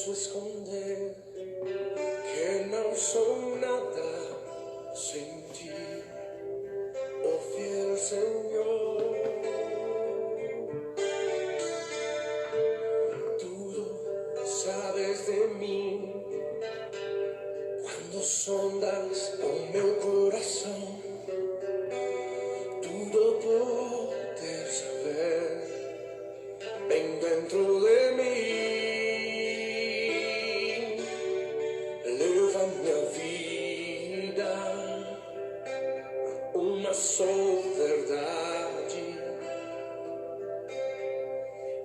posso esconder que não sou nada sem ti, oh fiel Senhor. Tudo sabes de mim quando sondas o meu coração. Tudo poder saber bem dentro de mim. Leva minha vida uma só verdade,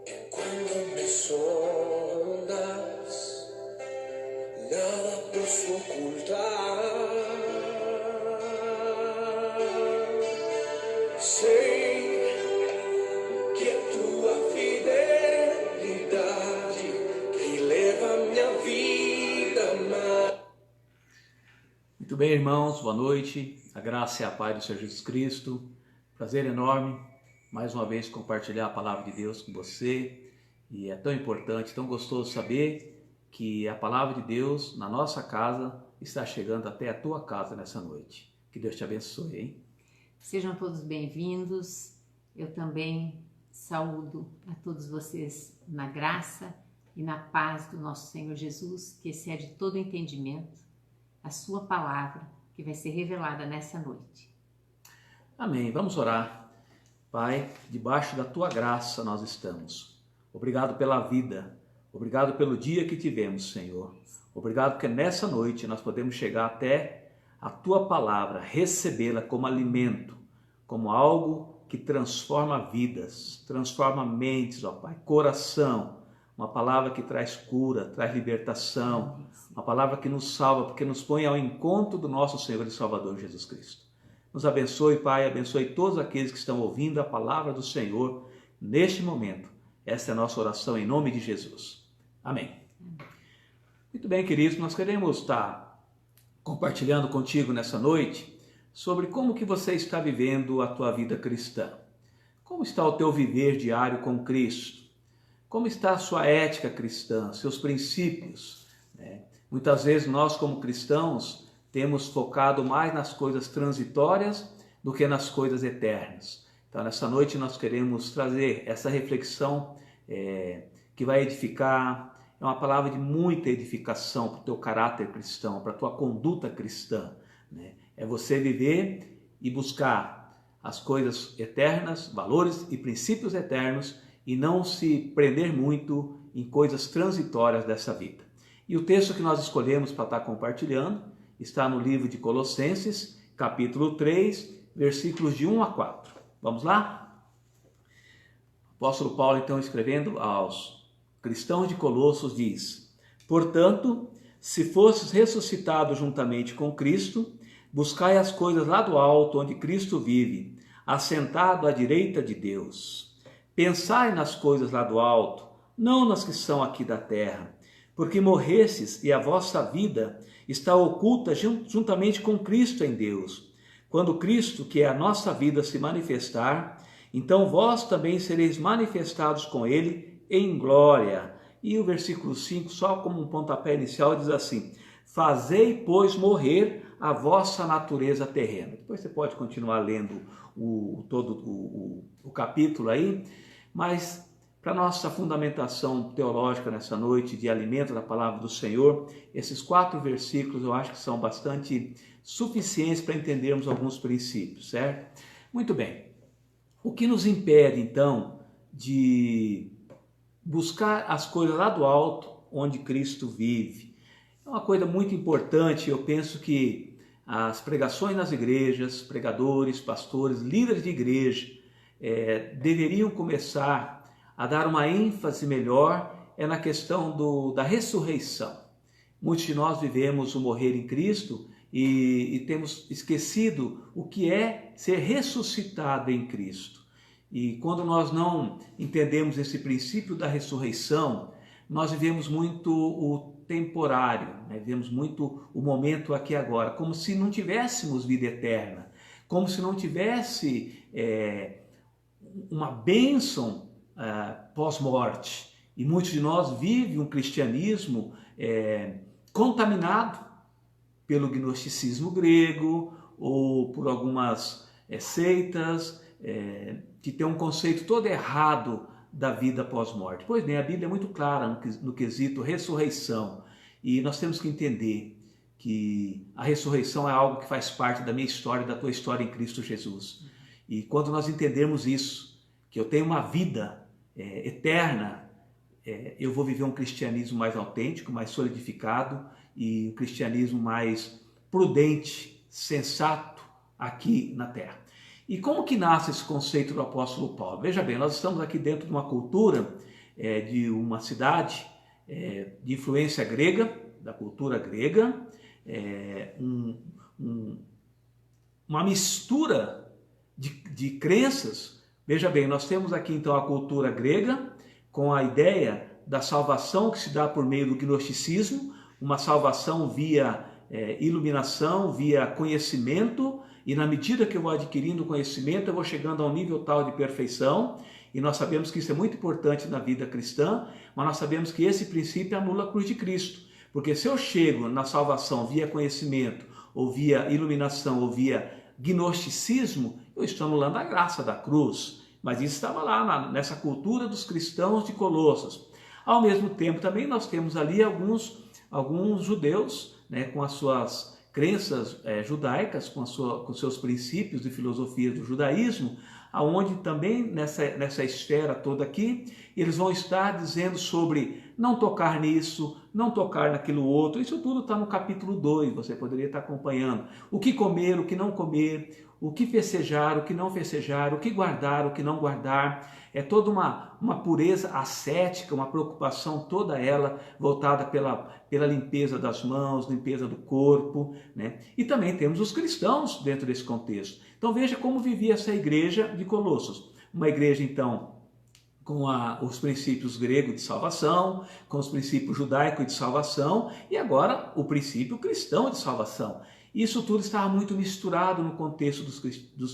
que quando me sondas nada posso ocultar. Sei que é tua fidelidade que leva a minha vida mais. Muito bem, irmãos, boa noite. A graça e a paz do Senhor Jesus Cristo. Prazer enorme, mais uma vez, compartilhar a palavra de Deus com você. E é tão importante, tão gostoso saber que a palavra de Deus na nossa casa está chegando até a tua casa nessa noite. Que Deus te abençoe, hein? Sejam todos bem-vindos. Eu também saúdo a todos vocês na graça e na paz do nosso Senhor Jesus, que excede todo entendimento, a sua palavra que vai ser revelada nessa noite. Amém. Vamos orar. Pai, debaixo da tua graça nós estamos. Obrigado pela vida. Obrigado pelo dia que tivemos, Senhor. Obrigado porque nessa noite nós podemos chegar até a tua palavra, recebê-la como alimento, como algo que transforma vidas, transforma mentes, ó Pai, coração. Uma palavra que traz cura, traz libertação, uma palavra que nos salva, porque nos põe ao encontro do nosso Senhor e Salvador Jesus Cristo. Nos abençoe, Pai, abençoe todos aqueles que estão ouvindo a palavra do Senhor neste momento. Esta é a nossa oração em nome de Jesus. Amém. Muito bem, queridos, nós queremos estar compartilhando contigo nessa noite sobre como que você está vivendo a tua vida cristã. Como está o teu viver diário com Cristo? Como está a sua ética cristã, seus princípios? Muitas vezes nós, como cristãos, temos focado mais nas coisas transitórias do que nas coisas eternas. Então, nessa noite nós queremos trazer essa reflexão que vai edificar. É uma palavra de muita edificação para o teu caráter cristão, para a tua conduta cristã. É você viver e buscar as coisas eternas, valores e princípios eternos, e não se prender muito em coisas transitórias dessa vida. E o texto que nós escolhemos para estar compartilhando está no livro de Colossenses, capítulo 3, versículos de 1 a 4. Vamos lá? O apóstolo Paulo, então, escrevendo aos cristãos de Colossos, diz: Portanto, se fosses ressuscitados juntamente com Cristo, buscai as coisas lá do alto, onde Cristo vive, assentado à direita de Deus. Pensai nas coisas lá do alto, não nas que são aqui da terra, porque morrestes e a vossa vida está oculta juntamente com Cristo em Deus. Quando Cristo, que é a nossa vida, se manifestar, então vós também sereis manifestados com Ele em glória. E o versículo 5, só como um pontapé inicial, diz assim: Fazei, pois, morrer a vossa natureza terrena. Depois você pode continuar lendo todo o capítulo aí, mas para nossa fundamentação teológica nessa noite de alimento da palavra do Senhor, esses 4 versículos eu acho que são bastante suficientes para entendermos alguns princípios, certo? Muito bem. O que nos impede, então, de buscar as coisas lá do alto, onde Cristo vive? É uma coisa muito importante. Eu penso que as pregações nas igrejas, pregadores, pastores, líderes de igreja, deveriam começar a dar uma ênfase melhor na questão da ressurreição. Muitos de nós vivemos o morrer em Cristo e temos esquecido o que é ser ressuscitado em Cristo. E quando nós não entendemos esse princípio da ressurreição, nós vivemos muito o temporário, vivemos muito o momento aqui e agora, como se não tivéssemos vida eterna, como se não tivesse uma bênção pós-morte. E muitos de nós vivem um cristianismo contaminado pelo gnosticismo grego ou por algumas seitas que têm um conceito todo errado da vida pós-morte. Pois bem, a Bíblia é muito clara no quesito ressurreição, e nós temos que entender que a ressurreição é algo que faz parte da minha história e da tua história em Cristo Jesus. E quando nós entendermos isso, que eu tenho uma vida eterna, eu vou viver um cristianismo mais autêntico, mais solidificado, e um cristianismo mais prudente, sensato aqui na terra. E como que nasce esse conceito do apóstolo Paulo? Veja bem, nós estamos aqui dentro de uma cultura de uma cidade de influência grega, da cultura grega, uma mistura de crenças. Veja bem, nós temos aqui então a cultura grega com a ideia da salvação que se dá por meio do gnosticismo, uma salvação via iluminação, via conhecimento, e na medida que eu vou adquirindo conhecimento, eu vou chegando a um nível tal de perfeição, e nós sabemos que isso é muito importante na vida cristã, mas nós sabemos que esse princípio anula a cruz de Cristo, porque se eu chego na salvação via conhecimento, ou via iluminação, ou via gnosticismo, eu estou anulando a graça da cruz. Mas isso estava lá nessa cultura dos cristãos de Colossos. Ao mesmo tempo também nós temos ali alguns judeus, né, com as suas crenças judaicas, com seus princípios de filosofia do judaísmo, aonde também nessa esfera toda aqui, eles vão estar dizendo sobre não tocar nisso, não tocar naquilo outro. Isso tudo está no capítulo 2, você poderia estar acompanhando. O que comer, o que não comer, o que festejar, o que não festejar, o que guardar, o que não guardar. É toda uma pureza ascética, uma preocupação toda ela voltada pela limpeza das mãos, limpeza do corpo, né? E também temos os cristãos dentro desse contexto. Então veja como vivia essa igreja de Colossos. Uma igreja então com os princípios gregos de salvação, com os princípios judaicos de salvação e agora o princípio cristão de salvação. Isso tudo estava muito misturado no contexto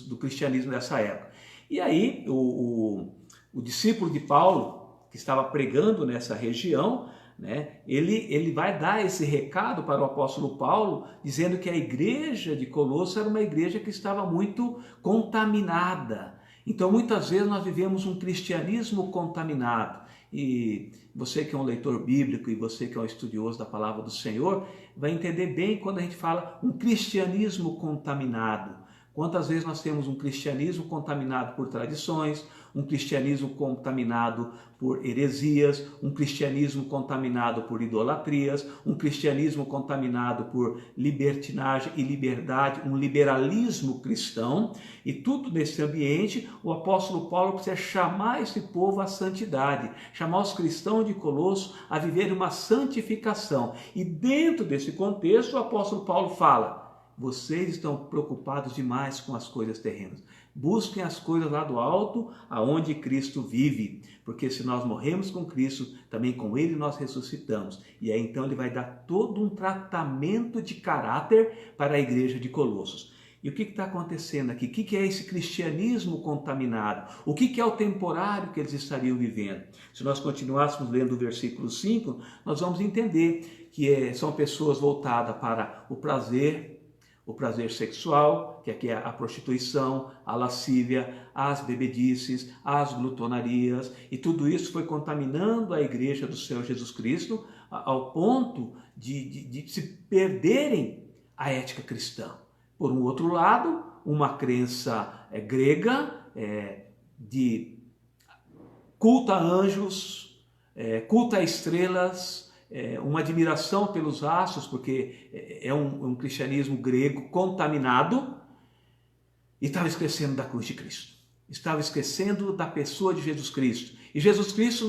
do cristianismo dessa época. E aí o discípulo de Paulo, que estava pregando nessa região, né, ele vai dar esse recado para o apóstolo Paulo, dizendo que a igreja de Colossos era uma igreja que estava muito contaminada. Então, muitas vezes nós vivemos um cristianismo contaminado. E você que é um leitor bíblico e você que é um estudioso da palavra do Senhor, vai entender bem quando a gente fala um cristianismo contaminado. Quantas vezes nós temos um cristianismo contaminado por tradições, um cristianismo contaminado por heresias, um cristianismo contaminado por idolatrias, um cristianismo contaminado por libertinagem e liberdade, um liberalismo cristão, e tudo nesse ambiente o apóstolo Paulo precisa chamar esse povo à santidade, chamar os cristãos de Colossos a viver uma santificação. E dentro desse contexto o apóstolo Paulo fala: vocês estão preocupados demais com as coisas terrenas. Busquem as coisas lá do alto, aonde Cristo vive. Porque se nós morremos com Cristo, também com Ele nós ressuscitamos. E aí então Ele vai dar todo um tratamento de caráter para a igreja de Colossos. E o que está acontecendo aqui? O que é esse cristianismo contaminado? O que é o temporário que eles estariam vivendo? Se nós continuássemos lendo o versículo 5, nós vamos entender que são pessoas voltadas para o prazer sexual, que aqui é a prostituição, a lascívia, as bebedices, as glutonarias, e tudo isso foi contaminando a igreja do Senhor Jesus Cristo ao ponto de se perderem a ética cristã. Por um outro lado, uma crença grega de culto a anjos, culto a estrelas, uma admiração pelos astros, porque é um cristianismo grego contaminado, e estava esquecendo da cruz de Cristo, estava esquecendo da pessoa de Jesus Cristo. E Jesus Cristo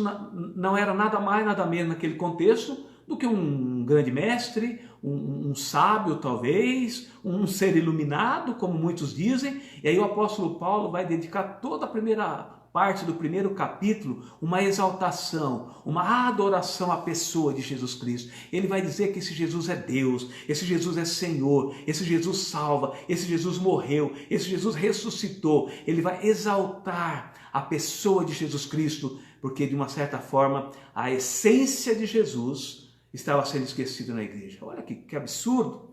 não era nada mais, nada menos naquele contexto do que um grande mestre, um sábio talvez, um ser iluminado, como muitos dizem. E aí o apóstolo Paulo vai dedicar toda a primeira parte do primeiro capítulo, uma exaltação, uma adoração à pessoa de Jesus Cristo. Ele vai dizer que esse Jesus é Deus, esse Jesus é Senhor, esse Jesus salva, esse Jesus morreu, esse Jesus ressuscitou. Ele vai exaltar a pessoa de Jesus Cristo porque de uma certa forma a essência de Jesus estava sendo esquecida na igreja. Olha que absurdo.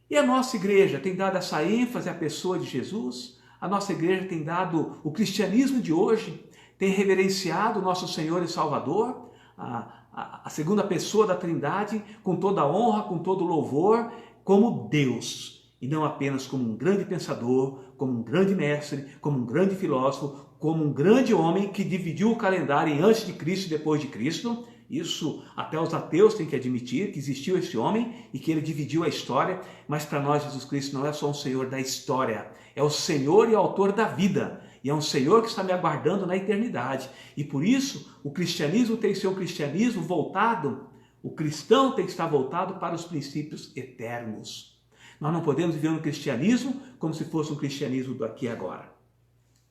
E a nossa igreja tem dado essa ênfase à pessoa de Jesus? A nossa igreja tem dado o cristianismo de hoje, tem reverenciado o nosso Senhor e Salvador, a segunda pessoa da Trindade, com toda a honra, com todo o louvor, como Deus, e não apenas como um grande pensador, como um grande mestre, como um grande filósofo, como um grande homem que dividiu o calendário em antes de Cristo e depois de Cristo. Isso até os ateus têm que admitir que existiu esse homem e que ele dividiu a história, mas para nós Jesus Cristo não é só um Senhor da história, é o Senhor e autor da vida, e é um Senhor que está me aguardando na eternidade. E por isso o cristianismo tem que ser um cristianismo voltado, o cristão tem que estar voltado para os princípios eternos. Nós não podemos viver um cristianismo como se fosse um cristianismo do aqui e agora.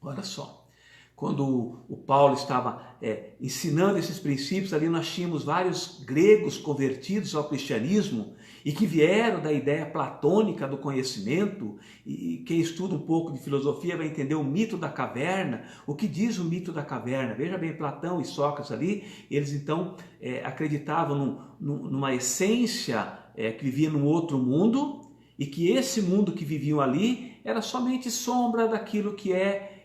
Olha só. Quando o Paulo estava ensinando esses princípios, ali nós tínhamos vários gregos convertidos ao cristianismo e que vieram da ideia platônica do conhecimento. E quem estuda um pouco de filosofia vai entender o mito da caverna. O que diz o mito da caverna? Veja bem, Platão e Sócrates ali, eles então acreditavam numa essência que vivia num outro mundo e que esse mundo que viviam ali era somente sombra daquilo que é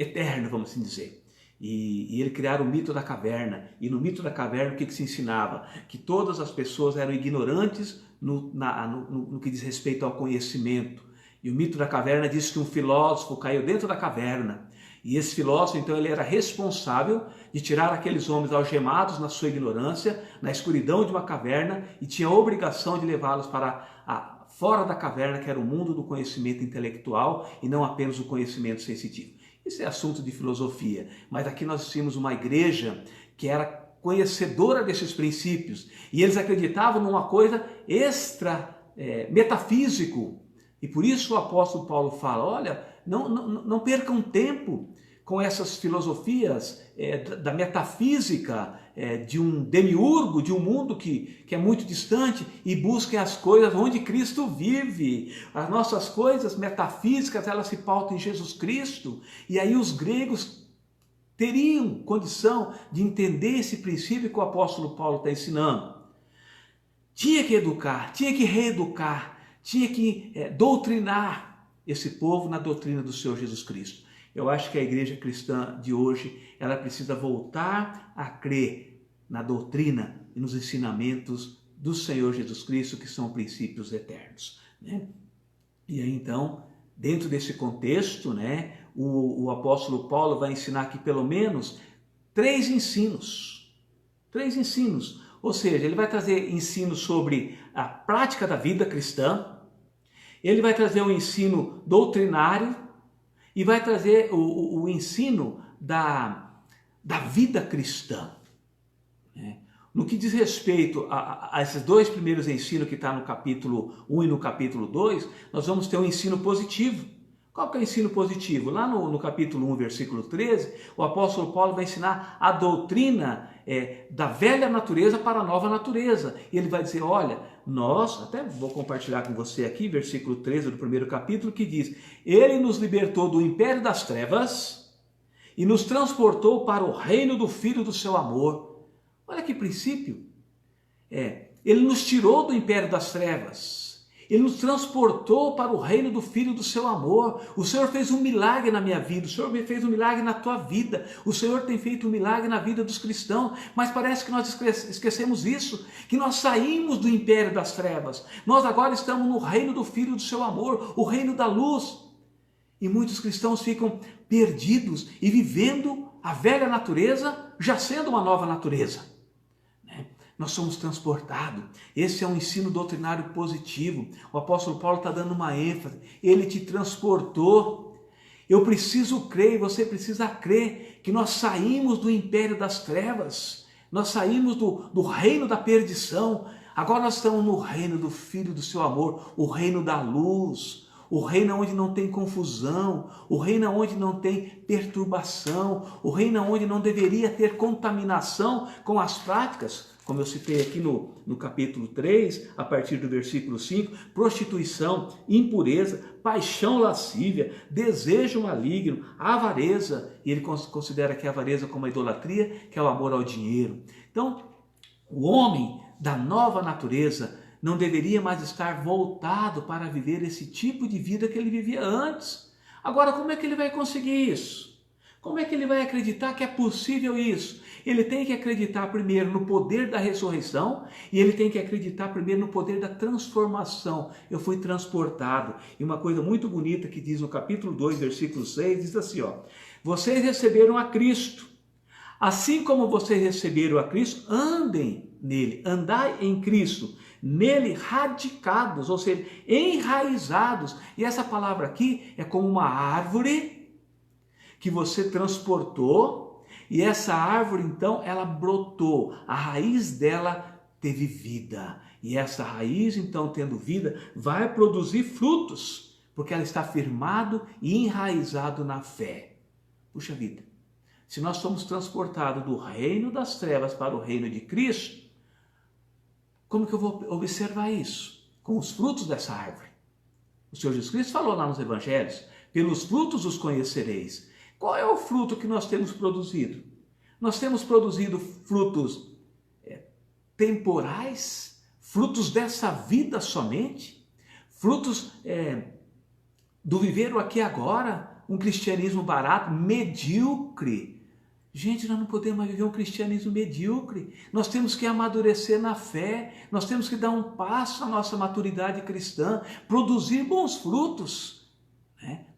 eterno, vamos assim dizer. E ele criaram o mito da caverna. E no mito da caverna, o que se ensinava? Que todas as pessoas eram ignorantes no que diz respeito ao conhecimento. E o mito da caverna diz que um filósofo caiu dentro da caverna. E esse filósofo, então, ele era responsável de tirar aqueles homens algemados na sua ignorância, na escuridão de uma caverna, e tinha a obrigação de levá-los para fora da caverna, que era o mundo do conhecimento intelectual e não apenas o conhecimento sensitivo. Isso é assunto de filosofia, mas aqui nós tínhamos uma igreja que era conhecedora desses princípios e eles acreditavam numa coisa metafísico. E por isso o apóstolo Paulo fala, olha, não percam tempo com essas filosofias da metafísica, de um demiurgo, de um mundo que é muito distante, e busquem as coisas onde Cristo vive. As nossas coisas metafísicas, elas se pautam em Jesus Cristo. E aí os gregos teriam condição de entender esse princípio que o apóstolo Paulo está ensinando. Tinha que educar, tinha que reeducar, tinha que doutrinar esse povo na doutrina do Senhor Jesus Cristo. Eu acho que a igreja cristã de hoje, ela precisa voltar a crer na doutrina e nos ensinamentos do Senhor Jesus Cristo, que são princípios eternos, né? E aí então, dentro desse contexto, né, o apóstolo Paulo vai ensinar aqui pelo menos três ensinos. Ou seja, ele vai trazer ensino sobre a prática da vida cristã, ele vai trazer um ensino doutrinário, e vai trazer o ensino da vida cristã. No que diz respeito a esses dois primeiros ensinos que está no capítulo 1 e no capítulo 2, nós vamos ter um ensino positivo. Qual que é o ensino positivo? Lá no capítulo 1, versículo 13, o apóstolo Paulo vai ensinar a doutrina da velha natureza para a nova natureza. E ele vai dizer, olha, nós, até vou compartilhar com você aqui, versículo 13 do primeiro capítulo, que diz, ele nos libertou do império das trevas e nos transportou para o reino do Filho do seu amor. Olha que princípio. Ele nos tirou do império das trevas. Ele nos transportou para o reino do Filho do seu amor. O Senhor fez um milagre na minha vida. O Senhor fez um milagre na tua vida. O Senhor tem feito um milagre na vida dos cristãos. Mas parece que nós esquecemos isso. Que nós saímos do império das trevas. Nós agora estamos no reino do Filho do seu amor. O reino da luz. E muitos cristãos ficam perdidos e vivendo a velha natureza, já sendo uma nova natureza. Nós somos transportados. Esse é um ensino doutrinário positivo. O apóstolo Paulo está dando uma ênfase. Ele te transportou. Eu preciso crer e você precisa crer que nós saímos do império das trevas. Nós saímos do reino da perdição. Agora nós estamos no reino do Filho do seu amor, o reino da luz, o reino onde não tem confusão, o reino onde não tem perturbação, o reino onde não deveria ter contaminação com as práticas, como eu citei aqui no capítulo 3, a partir do versículo 5, prostituição, impureza, paixão lascívia, desejo maligno, avareza, e ele considera que a avareza como a idolatria, que é o amor ao dinheiro. Então, o homem da nova natureza não deveria mais estar voltado para viver esse tipo de vida que ele vivia antes. Agora, como é que ele vai conseguir isso? Como é que ele vai acreditar que é possível isso? Ele tem que acreditar primeiro no poder da ressurreição e ele tem que acreditar primeiro no poder da transformação. Eu fui transportado. E uma coisa muito bonita que diz no capítulo 2, versículo 6, diz assim, ó: vocês receberam a Cristo. Assim como vocês receberam a Cristo, andem nele, andai em Cristo, nele radicados, ou seja, enraizados. E essa palavra aqui é como uma árvore que você transportou, e essa árvore então ela brotou, a raiz dela teve vida, e essa raiz então tendo vida vai produzir frutos, porque ela está firmado e enraizado na fé. Puxa vida, se nós somos transportados do reino das trevas para o reino de Cristo, como que eu vou observar isso? Com os frutos dessa árvore. O Senhor Jesus Cristo falou lá nos evangelhos, pelos frutos os conhecereis. Qual é o fruto que nós temos produzido? Nós temos produzido frutos temporais, frutos dessa vida somente, frutos do viver o aqui e agora, um cristianismo barato, medíocre. Gente, nós não podemos mais viver um cristianismo medíocre. Nós temos que amadurecer na fé, nós temos que dar um passo na nossa maturidade cristã, produzir bons frutos.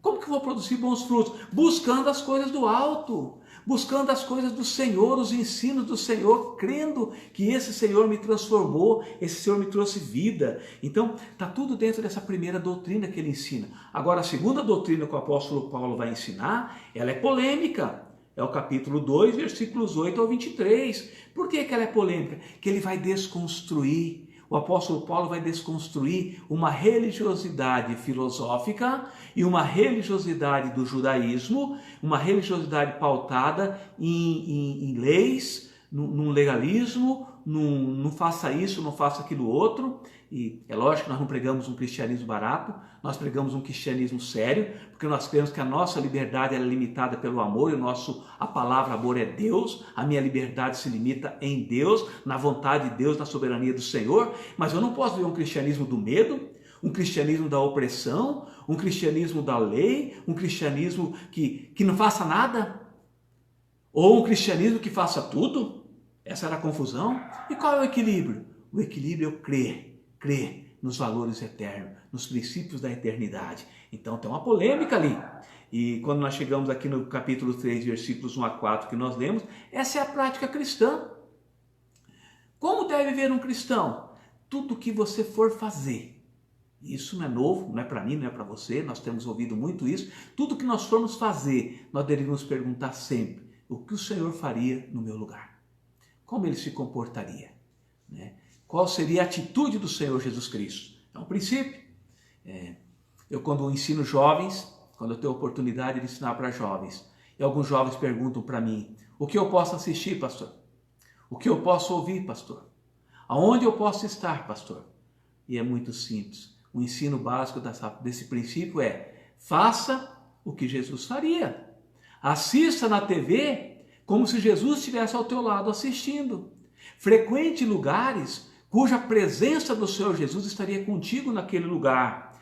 Como que eu vou produzir bons frutos? Buscando as coisas do alto, buscando as coisas do Senhor, os ensinos do Senhor, crendo que esse Senhor me transformou, esse Senhor me trouxe vida. Então, está tudo dentro dessa primeira doutrina que ele ensina. Agora, a segunda doutrina que o apóstolo Paulo vai ensinar, ela é polêmica. É o capítulo 2, versículos 8 ao 23. Por que ela é polêmica? Que ele vai desconstruir. O apóstolo Paulo vai desconstruir uma religiosidade filosófica e uma religiosidade do judaísmo, uma religiosidade pautada em leis, num legalismo, não faça isso, não faça aquilo outro. E é lógico que nós não pregamos um cristianismo barato, nós pregamos um cristianismo sério, porque nós cremos que a nossa liberdade é limitada pelo amor, e a palavra amor é Deus, a minha liberdade se limita em Deus, na vontade de Deus, na soberania do Senhor, mas eu não posso viver um cristianismo do medo, um cristianismo da opressão, um cristianismo da lei, um cristianismo que não faça nada, ou um cristianismo que faça tudo. Essa era a confusão. E qual é o equilíbrio? O equilíbrio é eu crer nos valores eternos, nos princípios da eternidade. Então tem uma polêmica ali. E quando nós chegamos aqui no capítulo 3, versículos 1 a 4 que nós lemos, essa é a prática cristã. Como deve viver um cristão? Tudo que você for fazer. Isso não é novo, não é para mim, não é para você, nós temos ouvido muito isso. Tudo que nós formos fazer, nós deveríamos perguntar sempre: o que o Senhor faria no meu lugar? Como ele se comportaria? Qual seria a atitude do Senhor Jesus Cristo? É um princípio. Eu quando ensino jovens, quando eu tenho a oportunidade de ensinar para jovens, e alguns jovens perguntam para mim: o que eu posso assistir, pastor? O que eu posso ouvir, pastor? Aonde eu posso estar, pastor? E é muito simples. O ensino básico desse princípio é: faça o que Jesus faria. Assista na TV como se Jesus estivesse ao teu lado assistindo. Frequente lugares cuja presença do Senhor Jesus estaria contigo naquele lugar.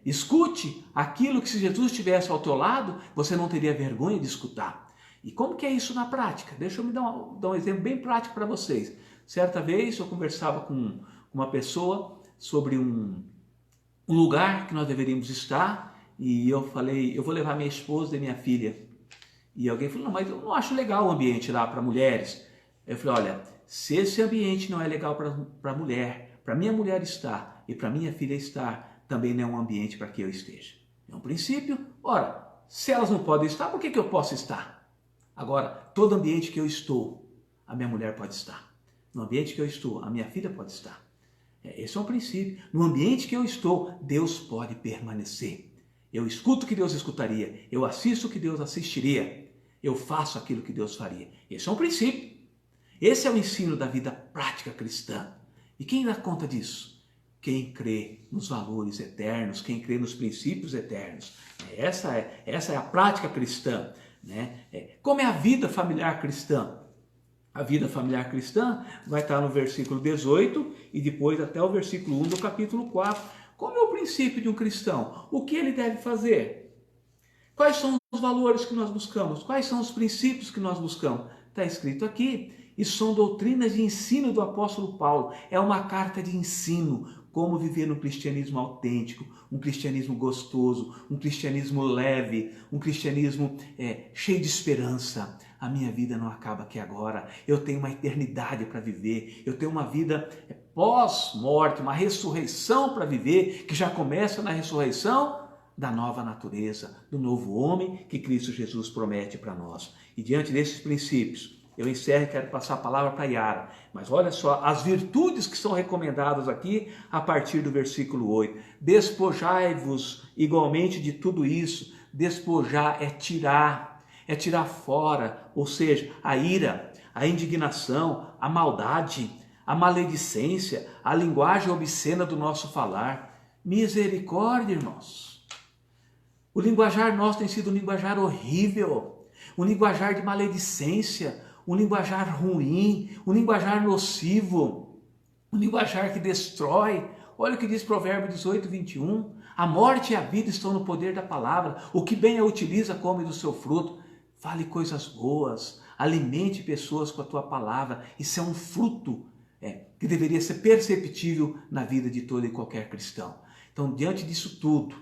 Escute aquilo que, se Jesus estivesse ao teu lado, você não teria vergonha de escutar. E como que é isso na prática? Deixa eu me dar um exemplo bem prático para vocês. Certa vez eu conversava com uma pessoa sobre um lugar que nós deveríamos estar, e eu falei: eu vou levar minha esposa e minha filha. E alguém falou: não, mas eu não acho legal o ambiente lá para mulheres. Eu falei: olha, se esse ambiente não é legal para mulher, para minha mulher estar e para minha filha estar, também não é um ambiente para que eu esteja. É um princípio. Ora, se elas não podem estar, por que eu posso estar? Agora, todo ambiente que eu estou, a minha mulher pode estar. No ambiente que eu estou, a minha filha pode estar. Esse é um princípio. No ambiente que eu estou, Deus pode permanecer. Eu escuto o que Deus escutaria. Eu assisto o que Deus assistiria. Eu faço aquilo que Deus faria. Esse é um princípio. Esse é o ensino da vida prática cristã. E quem dá conta disso? Quem crê nos valores eternos, quem crê nos princípios eternos. Essa é a prática cristã, né? Como é a vida familiar cristã? A vida familiar cristã vai estar no versículo 18 e depois até o versículo 1 do capítulo 4. Como é o princípio de um cristão? O que ele deve fazer? Quais são os valores que nós buscamos? Quais são os princípios que nós buscamos? Está escrito aqui. E são doutrinas de ensino do apóstolo Paulo. É uma carta de ensino. Como viver no cristianismo autêntico, um cristianismo gostoso, um cristianismo leve, um cristianismo cheio de esperança. A minha vida não acaba aqui agora. Eu tenho uma eternidade para viver. Eu tenho uma vida pós-morte, uma ressurreição para viver, que já começa na ressurreição da nova natureza, do novo homem que Cristo Jesus promete para nós. E diante desses princípios, eu encerro e quero passar a palavra para Yara. Mas olha só, as virtudes que são recomendadas aqui a partir do versículo 8. Despojai-vos igualmente de tudo isso. Despojar é tirar fora, ou seja, a ira, a indignação, a maldade, a maledicência, a linguagem obscena do nosso falar. Misericórdia, irmãos. O linguajar nosso tem sido um linguajar horrível, um linguajar de maledicência, um linguajar ruim, um linguajar nocivo, um linguajar que destrói. Olha o que diz Provérbios 18, 21. A morte e a vida estão no poder da palavra. O que bem a utiliza, come do seu fruto. Fale coisas boas, alimente pessoas com a tua palavra. Isso é um fruto que deveria ser perceptível na vida de todo e qualquer cristão. Então, diante disso tudo,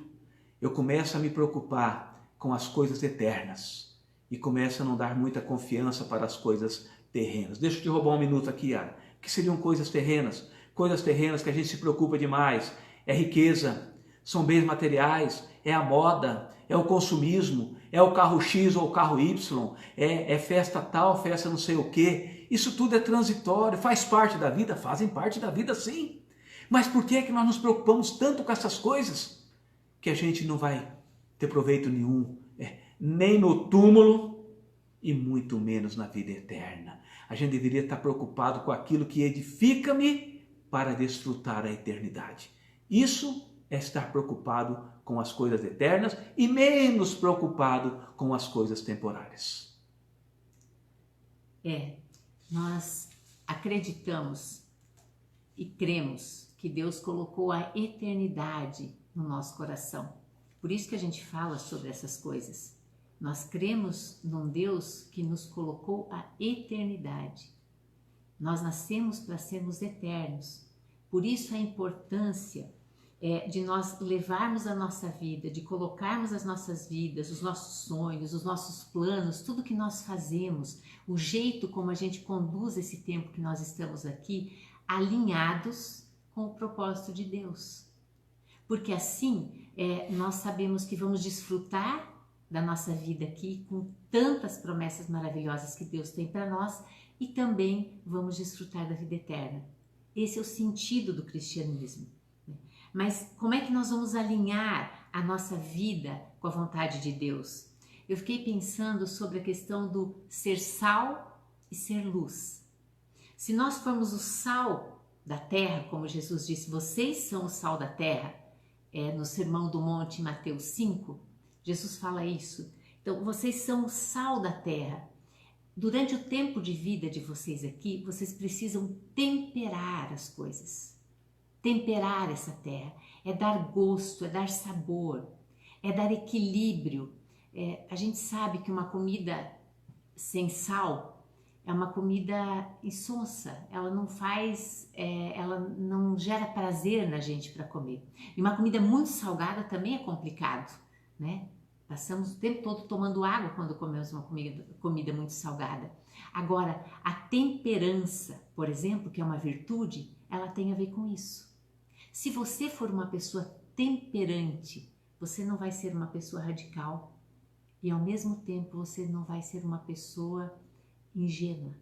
eu começo a me preocupar com as coisas eternas. E começa a não dar muita confiança para as coisas terrenas. Deixa eu te roubar um minuto aqui, Yara. O que seriam coisas terrenas? Coisas terrenas que a gente se preocupa demais. É riqueza, são bens materiais, é a moda, é o consumismo, é o carro X ou o carro Y, é festa tal, festa não sei o quê. Isso tudo é transitório, faz parte da vida? Fazem parte da vida sim. Mas por que é que nós nos preocupamos tanto com essas coisas? Que a gente não vai ter proveito nenhum, nem no túmulo e muito menos na vida eterna. A gente deveria estar preocupado com aquilo que edifica-me para desfrutar a eternidade. Isso é estar preocupado com as coisas eternas e menos preocupado com as coisas temporárias. Nós acreditamos e cremos que Deus colocou a eternidade no nosso coração. Por isso que a gente fala sobre essas coisas. Nós cremos num Deus que nos colocou a eternidade. Nós nascemos para sermos eternos. Por isso a importância de nós levarmos a nossa vida, de colocarmos as nossas vidas, os nossos sonhos, os nossos planos, tudo que nós fazemos, o jeito como a gente conduz esse tempo que nós estamos aqui, alinhados com o propósito de Deus. Porque assim nós sabemos que vamos desfrutar da nossa vida aqui com tantas promessas maravilhosas que Deus tem para nós e também vamos desfrutar da vida eterna. Esse é o sentido do cristianismo. Mas como é que nós vamos alinhar a nossa vida com a vontade de Deus? Eu fiquei pensando sobre a questão do ser sal e ser luz. Se nós formos o sal da terra, como Jesus disse, vocês são o sal da terra, no Sermão do Monte, em Mateus 5, Jesus fala isso. Então, vocês são o sal da terra. Durante o tempo de vida de vocês aqui, vocês precisam temperar as coisas. Temperar essa terra. É dar gosto, é dar sabor, é dar equilíbrio. A gente sabe que uma comida sem sal é uma comida insonsa. Ela não faz, ela não gera prazer na gente para comer. E uma comida muito salgada também é complicado, né? Passamos o tempo todo tomando água quando comemos uma comida muito salgada. Agora, a temperança, por exemplo, que é uma virtude, ela tem a ver com isso. Se você for uma pessoa temperante, você não vai ser uma pessoa radical e ao mesmo tempo você não vai ser uma pessoa ingênua.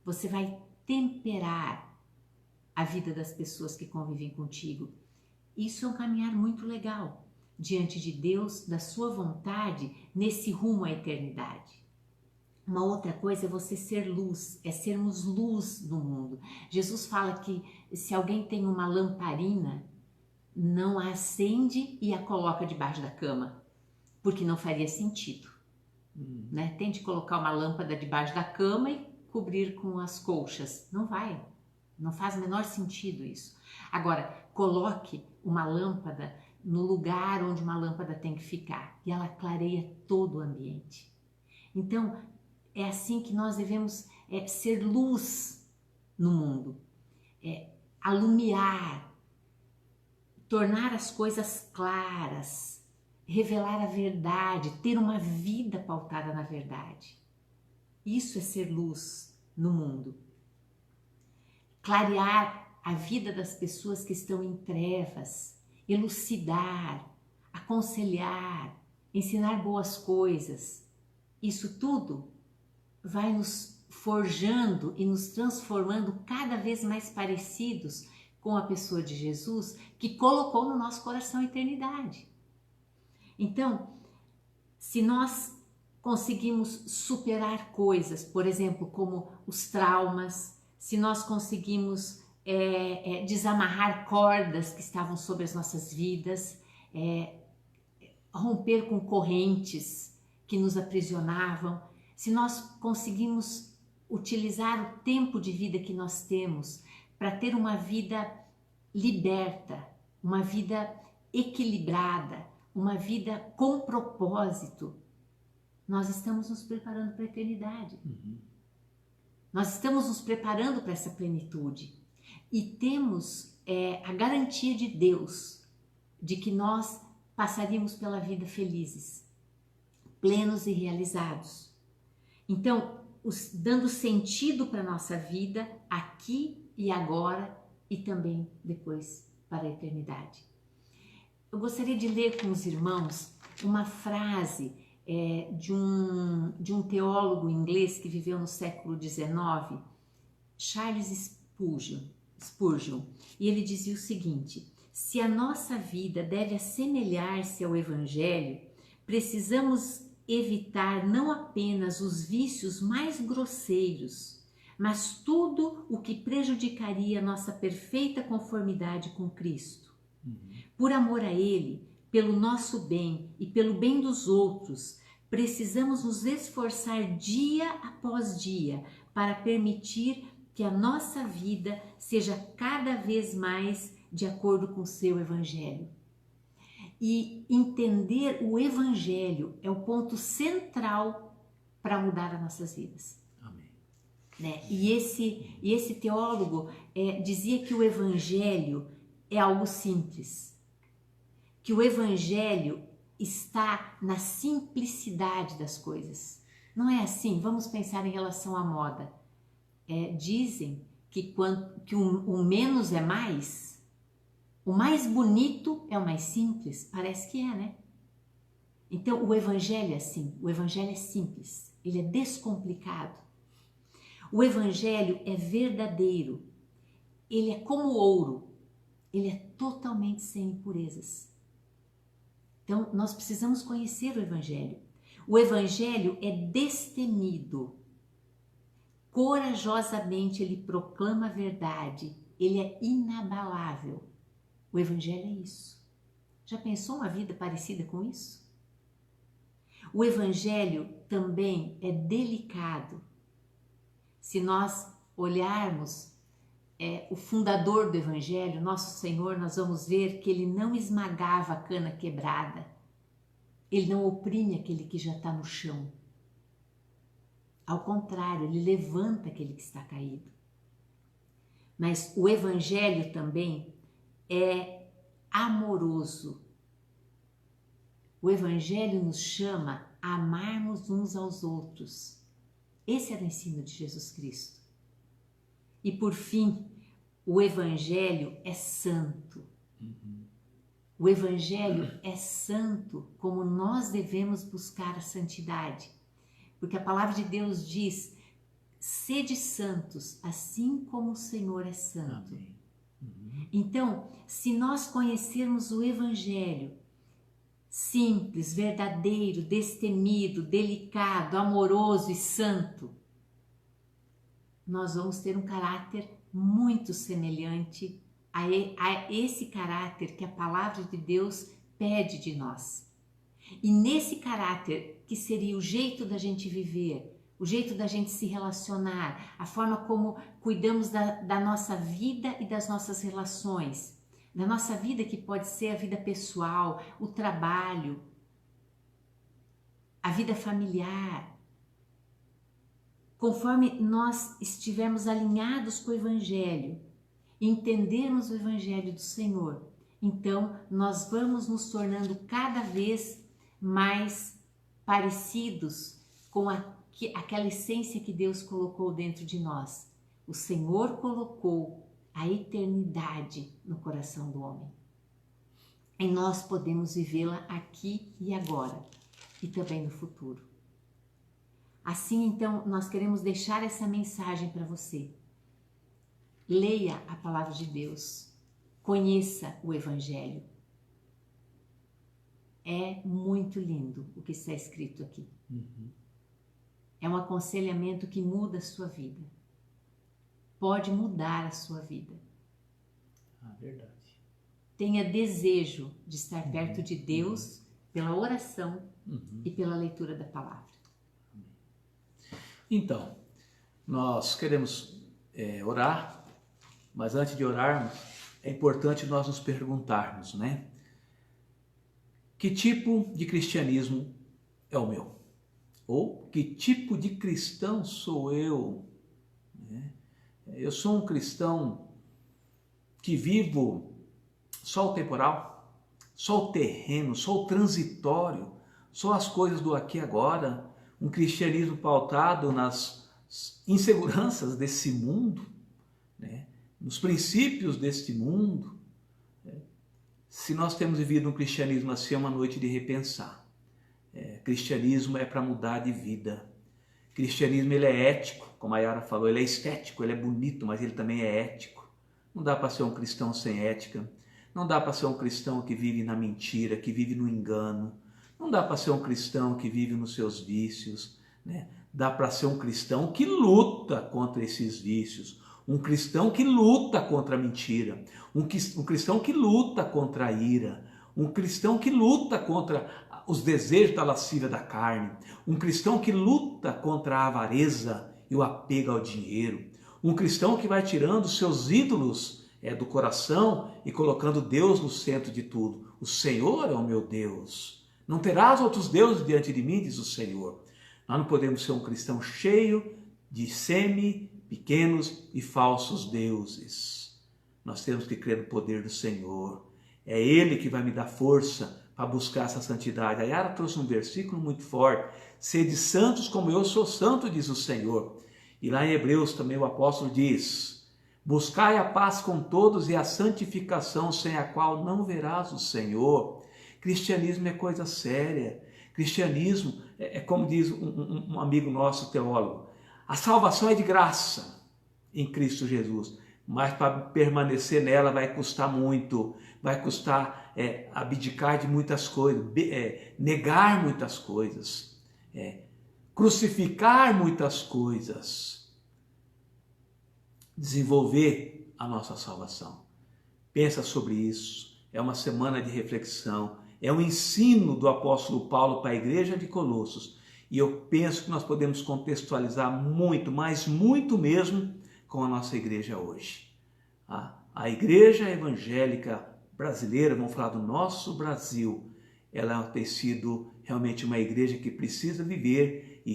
Você vai temperar a vida das pessoas que convivem contigo. Isso é um caminhar muito legal diante de Deus, da sua vontade, nesse rumo à eternidade. Uma outra coisa é você ser luz, é sermos luz no mundo. Jesus fala que se alguém tem uma lamparina, não a acende e a coloca debaixo da cama, porque não faria sentido. Né? Tente colocar uma lâmpada debaixo da cama e cobrir com as colchas. Não vai, não faz o menor sentido isso. Agora, coloque uma lâmpada no lugar onde uma lâmpada tem que ficar e ela clareia todo o ambiente. Então, é assim que nós devemos ser luz no mundo, alumiar, tornar as coisas claras, revelar a verdade, ter uma vida pautada na verdade. Isso é ser luz no mundo. Clarear a vida das pessoas que estão em trevas, elucidar, aconselhar, ensinar boas coisas. Isso tudo vai nos forjando e nos transformando cada vez mais parecidos com a pessoa de Jesus, que colocou no nosso coração a eternidade. Então, se nós conseguimos superar coisas, por exemplo, como os traumas, se nós conseguimos desamarrar cordas que estavam sobre as nossas vidas, romper com correntes que nos aprisionavam, se nós conseguimos utilizar o tempo de vida que nós temos para ter uma vida liberta, uma vida equilibrada, uma vida com propósito, nós estamos nos preparando para a eternidade. Nós estamos nos preparando para essa plenitude e temos a garantia de Deus de que nós passaríamos pela vida felizes, plenos e realizados. Então, dando sentido para a nossa vida aqui e agora e também depois para a eternidade. Eu gostaria de ler com os irmãos uma frase de um teólogo inglês que viveu no século XIX, Charles Spurgeon, e ele dizia o seguinte: se a nossa vida deve assemelhar-se ao Evangelho, precisamos evitar não apenas os vícios mais grosseiros, mas tudo o que prejudicaria nossa perfeita conformidade com Cristo. Por amor a Ele, pelo nosso bem e pelo bem dos outros, precisamos nos esforçar dia após dia para permitir que a nossa vida seja cada vez mais de acordo com o seu Evangelho. E entender o Evangelho é o ponto central para mudar as nossas vidas. Amém. Né? E esse teólogo dizia que o Evangelho é algo simples, que o Evangelho está na simplicidade das coisas. Não é assim? Vamos pensar em relação à moda. Dizem que o menos é mais. O mais bonito é o mais simples, parece que né? Então o Evangelho é assim, o Evangelho é simples, ele é descomplicado. O Evangelho é verdadeiro, ele é como ouro, ele é totalmente sem impurezas. Então nós precisamos conhecer o Evangelho. O Evangelho é destemido, corajosamente ele proclama a verdade, ele é inabalável. O Evangelho é isso. Já pensou uma vida parecida com isso? O Evangelho também é delicado. Se nós olharmos o fundador do Evangelho, nosso Senhor, nós vamos ver que ele não esmagava a cana quebrada. Ele não oprime aquele que já está no chão. Ao contrário, ele levanta aquele que está caído. Mas o Evangelho também é amoroso. O Evangelho nos chama a amarmos uns aos outros. Esse era o ensino de Jesus Cristo. E por fim, o Evangelho é santo. O Evangelho é santo como nós devemos buscar a santidade. Porque a palavra de Deus diz: sede santos, assim como o Senhor é santo. Amém. Então, se nós conhecermos o Evangelho simples, verdadeiro, destemido, delicado, amoroso e santo, nós vamos ter um caráter muito semelhante a esse caráter que a palavra de Deus pede de nós. E nesse caráter, que seria o jeito da gente viver, o jeito da gente se relacionar, a forma como cuidamos da nossa vida e das nossas relações, da nossa vida, que pode ser a vida pessoal, o trabalho, a vida familiar. Conforme nós estivermos alinhados com o Evangelho, entendermos o Evangelho do Senhor, então nós vamos nos tornando cada vez mais parecidos com aquela essência que Deus colocou dentro de nós. O Senhor colocou a eternidade no coração do homem. E nós podemos vivê-la aqui e agora, e também no futuro. Assim, então, nós queremos deixar essa mensagem para você. Leia a palavra de Deus, conheça o Evangelho. É muito lindo o que está escrito aqui. É um aconselhamento que muda a sua vida. Pode mudar a sua vida. Verdade. Tenha desejo de estar perto de Deus pela oração e pela leitura da palavra. Então, nós queremos orar, mas antes de orarmos, é importante nós nos perguntarmos, né? Que tipo de cristianismo é o meu? Ou que tipo de cristão sou eu? Eu sou um cristão que vivo só o temporal, só o terreno, só o transitório, só as coisas do aqui e agora, um cristianismo pautado nas inseguranças desse mundo, né? Nos princípios deste mundo. Se nós temos vivido um cristianismo assim, é uma noite de repensar. Cristianismo é para mudar de vida. Cristianismo, ele é ético, como a Yara falou, ele é estético, ele é bonito, mas ele também é ético. Não dá para ser um cristão sem ética. Não dá para ser um cristão que vive na mentira, que vive no engano. Não dá para ser um cristão que vive nos seus vícios, né? Dá para ser um cristão que luta contra esses vícios. Um cristão que luta contra a mentira. Um cristão que luta contra a ira. Um cristão que luta contra os desejos da lascívia da carne. Um cristão que luta contra a avareza e o apego ao dinheiro. Um cristão que vai tirando os seus ídolos do coração e colocando Deus no centro de tudo. O Senhor é o meu Deus. Não terás outros deuses diante de mim, diz o Senhor. Nós não podemos ser um cristão cheio de pequenos e falsos deuses. Nós temos que crer no poder do Senhor. É Ele que vai me dar força para buscar essa santidade. A Yara trouxe um versículo muito forte. Sede santos como eu sou santo, diz o Senhor. E lá em Hebreus também o apóstolo diz: buscai a paz com todos e a santificação, sem a qual não verás o Senhor. Cristianismo é coisa séria. Cristianismo é como diz um amigo nosso teólogo, a salvação é de graça em Cristo Jesus, mas para permanecer nela vai custar muito, vai custar abdicar de muitas coisas, negar muitas coisas, crucificar muitas coisas, desenvolver a nossa salvação. Pensa sobre isso, é uma semana de reflexão, é um ensino do apóstolo Paulo para a igreja de Colossos, e eu penso que nós podemos contextualizar muito, mas muito mesmo, com a nossa igreja hoje. A igreja evangélica brasileira, vamos falar do nosso Brasil, ela tem sido realmente uma igreja que precisa viver e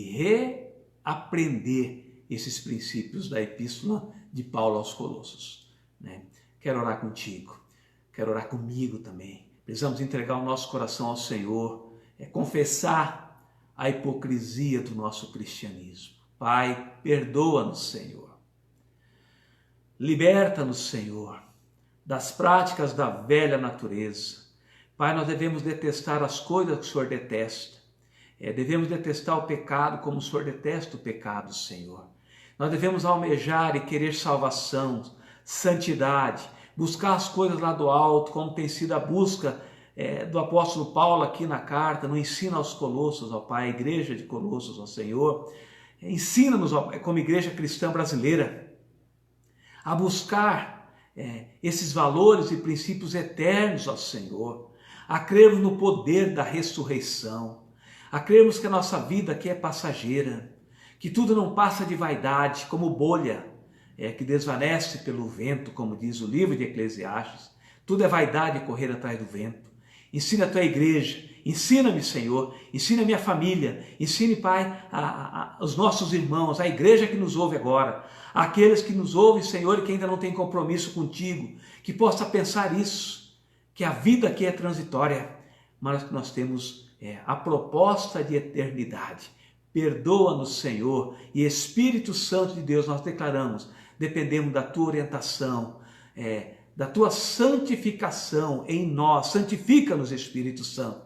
reaprender esses princípios da epístola de Paulo aos Colossos, né? Quero orar contigo, quero orar comigo também. Precisamos entregar o nosso coração ao Senhor, confessar a hipocrisia do nosso cristianismo. Pai, perdoa-nos, Senhor. Liberta-nos, Senhor, das práticas da velha natureza. Pai, nós devemos detestar as coisas que o Senhor detesta. Devemos detestar o pecado como o Senhor detesta o pecado, Senhor. Nós devemos almejar e querer salvação, santidade, buscar as coisas lá do alto, como tem sido a busca do apóstolo Paulo aqui na carta, no ensino aos Colossos, ó Pai, a igreja de Colossos, ó Senhor. Ensina-nos, como igreja cristã brasileira, a buscar esses valores e princípios eternos, ó Senhor, a crermos no poder da ressurreição, a crermos que a nossa vida aqui é passageira, que tudo não passa de vaidade, como bolha que desvanece pelo vento, como diz o livro de Eclesiastes. Tudo é vaidade correr atrás do vento. Ensina a tua igreja, ensina-me, Senhor, ensina a minha família, ensine, Pai, os nossos irmãos, a igreja que nos ouve agora, aqueles que nos ouvem, Senhor, e que ainda não têm compromisso contigo, que possa pensar isso, que a vida aqui é transitória, mas que nós temos a proposta de eternidade. Perdoa-nos, Senhor, e Espírito Santo de Deus, nós declaramos, dependemos da tua orientação, da tua santificação em nós. Santifica-nos, Espírito Santo.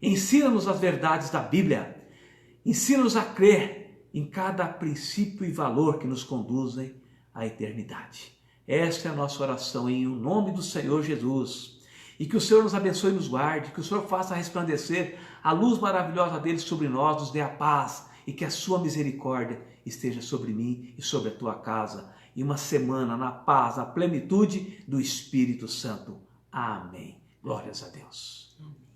Ensina-nos as verdades da Bíblia. Ensina-nos a crer em cada princípio e valor que nos conduzem à eternidade. Esta é a nossa oração em nome do Senhor Jesus. E que o Senhor nos abençoe e nos guarde, que o Senhor faça resplandecer a luz maravilhosa dele sobre nós, nos dê a paz e que a sua misericórdia esteja sobre mim e sobre a tua casa. E uma semana na paz, na plenitude do Espírito Santo. Amém. Glórias a Deus. Amém.